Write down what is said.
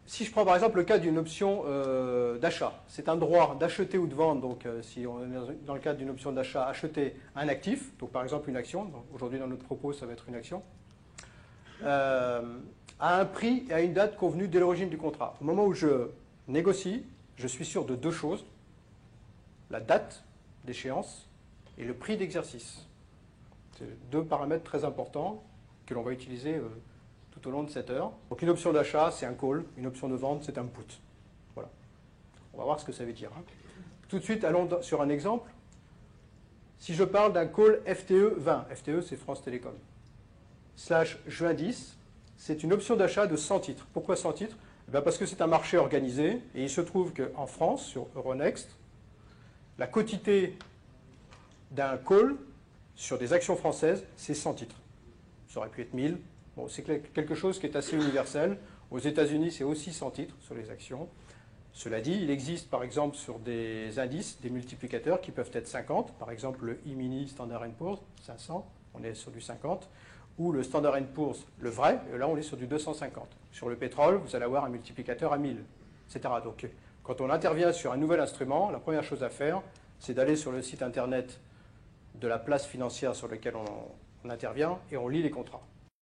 si je prends par exemple le cas d'une option d'achat, c'est un droit d'acheter ou de vendre, donc si on est dans le cadre d'une option d'achat, acheter un actif, donc par exemple une action, aujourd'hui dans notre propos ça va être une action, à un prix et à une date convenue dès l'origine du contrat. Au moment où je négocie, je suis sûr de deux choses, la date d'échéance et le prix d'exercice. C'est deux paramètres très importants que l'on va utiliser tout au long de cette heure. Donc une option d'achat, c'est un call, une option de vente, c'est un put. Voilà. On va voir ce que ça veut dire. Tout de suite, allons sur un exemple. Si je parle d'un call FTE 20, FTE c'est France Télécom, / juin 10, c'est une option d'achat de 100 titres. Pourquoi 100 titres? Parce que c'est un marché organisé et il se trouve qu'en France, sur Euronext, la quotité d'un call sur des actions françaises, c'est 100 titres. Ça aurait pu être 1000. Bon, c'est quelque chose qui est assez universel. Aux États-Unis, c'est aussi 100 titres sur les actions. Cela dit, il existe par exemple sur des indices, des multiplicateurs qui peuvent être 50. Par exemple, le E-mini Standard & Poor's, 500, on est sur du 50. Ou le Standard & Poor's, le vrai, et là on est sur du 250. Sur le pétrole, vous allez avoir un multiplicateur à 1000, etc. Donc, quand on intervient sur un nouvel instrument, la première chose à faire, c'est d'aller sur le site internet de la place financière sur lequel on intervient et on lit les contrats.